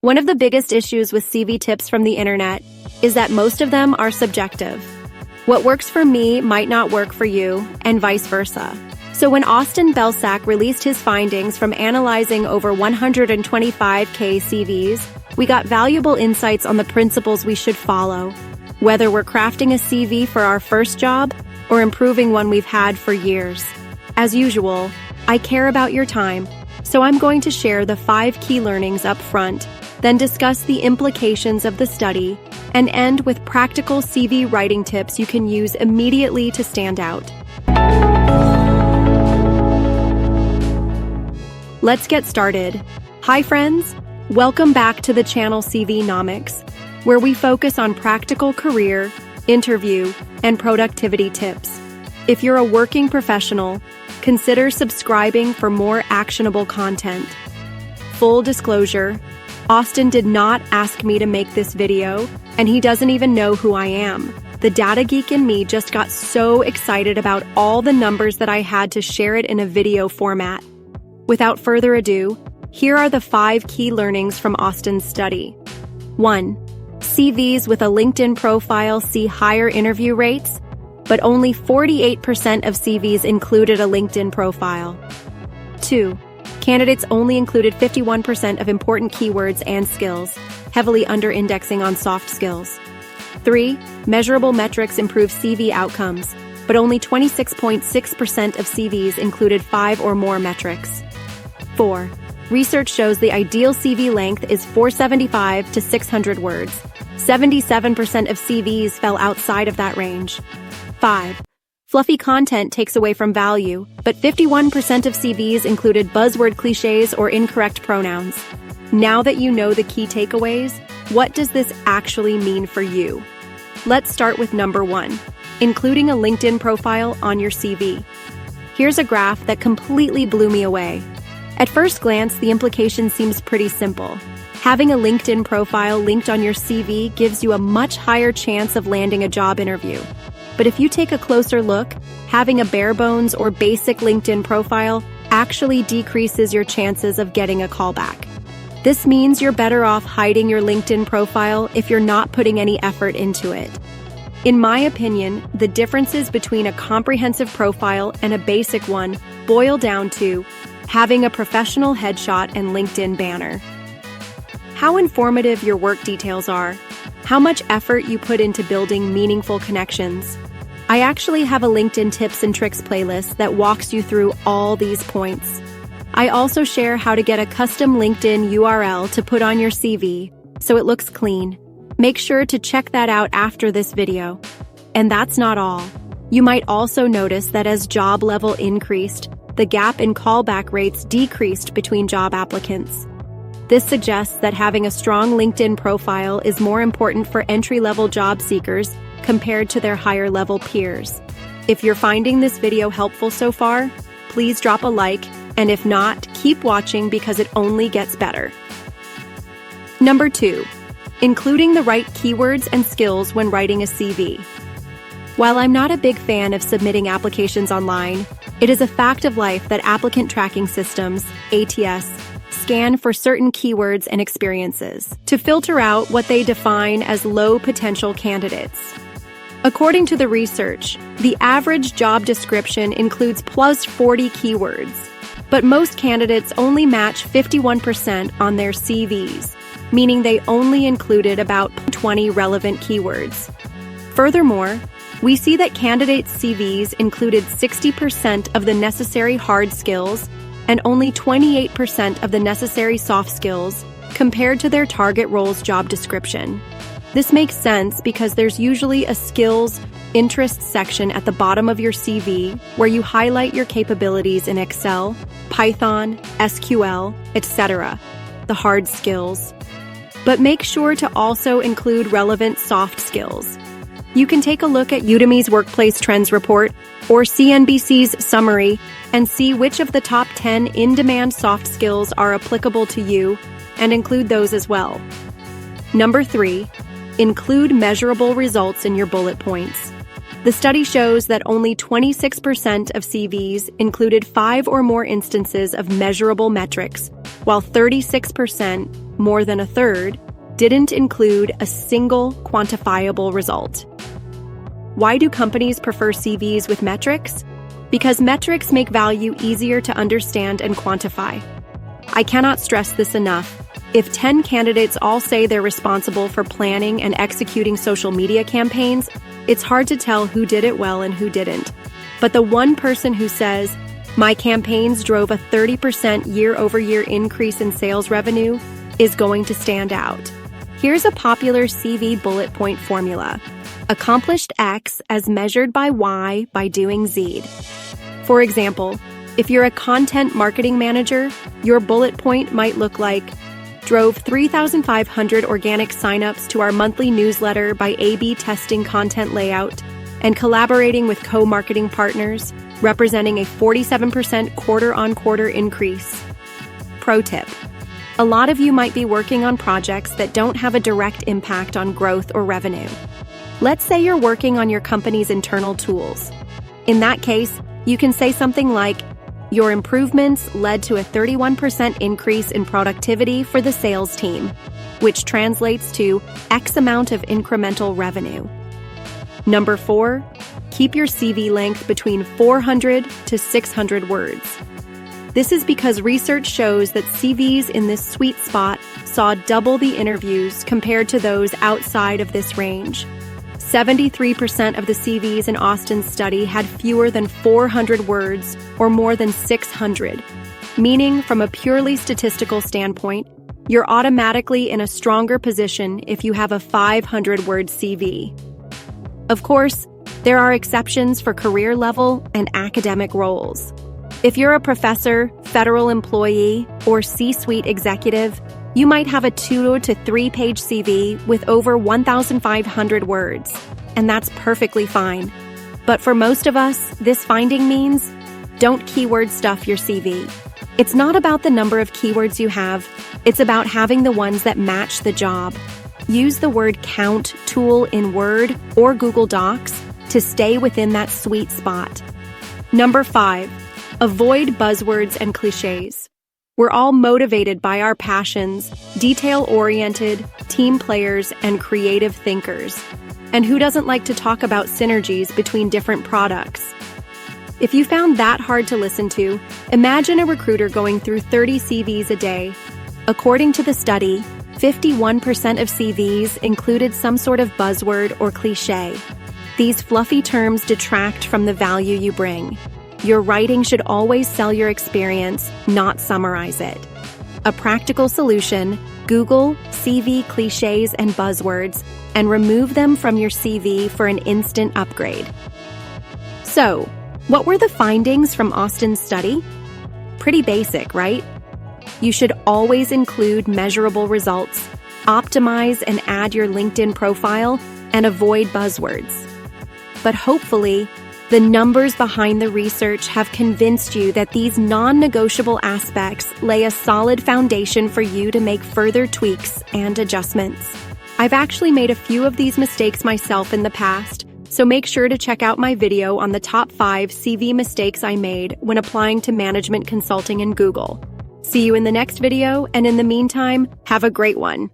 One of the biggest issues with CV tips from the internet is that most of them are subjective. What works for me might not work for you, and vice versa. So when Austin Belsack released his findings from analyzing over 125K CVs, we got valuable insights on the principles we should follow, whether we're crafting a CV for our first job or improving one we've had for years. As usual, I care about your time, so I'm going to share the 5 key learnings up front, then discuss the implications of the study, and end with practical CV writing tips you can use immediately to stand out. Let's get started. Hi friends, welcome back to the channel CV-nomics, where we focus on practical career, interview, and productivity tips. If you're a working professional, consider subscribing for more actionable content. Full disclosure, Austin did not ask me to make this video, and he doesn't even know who I am. The data geek in me just got so excited about all the numbers that I had to share it in a video format. Without further ado, here are the 5 key learnings from Austin's study. 1. CVs with a LinkedIn profile see higher interview rates, but only 48% of CVs included a LinkedIn profile. 2. Candidates only included 51% of important keywords and skills, heavily under-indexing on soft skills. 3. Measurable metrics improve CV outcomes, but only 26.6% of CVs included 5 or more metrics. 4. Research shows the ideal CV length is 475 to 600 words. 77% of CVs fell outside of that range. 5. Fluffy content takes away from value, but 51% of CVs included buzzword cliches or incorrect pronouns. Now that you know the key takeaways, what does this actually mean for you? Let's start with number 1, including a LinkedIn profile on your CV. Here's a graph that completely blew me away. At first glance, the implication seems pretty simple. Having a LinkedIn profile linked on your CV gives you a much higher chance of landing a job interview. But if you take a closer look, having a bare-bones or basic LinkedIn profile actually decreases your chances of getting a callback. This means you're better off hiding your LinkedIn profile if you're not putting any effort into it. In my opinion, the differences between a comprehensive profile and a basic one boil down to having a professional headshot and LinkedIn banner. How informative your work details are, how much effort you put into building meaningful connections. I actually have a LinkedIn tips and tricks playlist that walks you through all these points. I also share how to get a custom LinkedIn URL to put on your CV so it looks clean. Make sure to check that out after this video. And that's not all. You might also notice that as job level increased, the gap in callback rates decreased between job applicants. This suggests that having a strong LinkedIn profile is more important for entry-level job seekers compared to their higher-level peers. If you're finding this video helpful so far, please drop a like, and if not, keep watching because it only gets better. Number 2, including the right keywords and skills when writing a CV. While I'm not a big fan of submitting applications online, it is a fact of life that applicant tracking systems, ATS, scan for certain keywords and experiences to filter out what they define as low-potential candidates. According to the research, the average job description includes plus 40 keywords, but most candidates only match 51% on their CVs, meaning they only included about 20 relevant keywords. Furthermore, we see that candidates' CVs included 60% of the necessary hard skills and only 28% of the necessary soft skills compared to their target role's job description. This makes sense because there's usually a skills interest section at the bottom of your CV where you highlight your capabilities in Excel, Python, SQL, etc., the hard skills. But make sure to also include relevant soft skills. You can take a look at Udemy's Workplace Trends Report or CNBC's summary and see which of the top 10 in-demand soft skills are applicable to you and include those as well. Number 3, include measurable results in your bullet points. The study shows that only 26% of CVs included 5 or more instances of measurable metrics, while 36% more than a third, didn't include a single quantifiable result. Why do companies prefer CVs with metrics? Because metrics make value easier to understand and quantify. I cannot stress this enough. If 10 candidates all say they're responsible for planning and executing social media campaigns, it's hard to tell who did it well and who didn't. But the one person who says, "My campaigns drove a 30% year-over-year increase in sales revenue," is going to stand out. Here's a popular CV bullet point formula. Accomplished X as measured by Y by doing Z. For example, if you're a content marketing manager, your bullet point might look like, drove 3,500 organic signups to our monthly newsletter by A/B testing content layout and collaborating with co-marketing partners, representing a 47% quarter-on-quarter increase. Pro tip. A lot of you might be working on projects that don't have a direct impact on growth or revenue. Let's say you're working on your company's internal tools. In that case, you can say something like, your improvements led to a 31% increase in productivity for the sales team, which translates to X amount of incremental revenue. Number 4, keep your CV length between 400 to 600 words. This is because research shows that CVs in this sweet spot saw double the interviews compared to those outside of this range. 73% of the CVs in Austin's study had fewer than 400 words or more than 600, meaning from a purely statistical standpoint, you're automatically in a stronger position if you have a 500-word CV. Of course, there are exceptions for career level and academic roles. If you're a professor, federal employee, or C-suite executive, you might have a 2 to 3 page CV with over 1,500 words, and that's perfectly fine. But for most of us, this finding means don't keyword stuff your CV. It's not about the number of keywords you have, it's about having the ones that match the job. Use the word count tool in Word or Google Docs to stay within that sweet spot. Number 5, avoid buzzwords and cliches. We're all motivated by our passions, detail-oriented, team players, and creative thinkers. And who doesn't like to talk about synergies between different products? If you found that hard to listen to, imagine a recruiter going through 30 CVs a day. According to the study, 51% of CVs included some sort of buzzword or cliché. These fluffy terms detract from the value you bring. Your writing should always sell your experience, not summarize it. A practical solution: Google CV cliches and buzzwords and remove them from your CV for an instant upgrade. So, what were the findings from Austin's study? Pretty basic, right? You should always include measurable results, optimize and add your LinkedIn profile, and avoid buzzwords. But hopefully, the numbers behind the research have convinced you that these non-negotiable aspects lay a solid foundation for you to make further tweaks and adjustments. I've actually made a few of these mistakes myself in the past, so make sure to check out my video on the top 5 CV mistakes I made when applying to management consulting in Google. See you in the next video, and in the meantime, have a great one.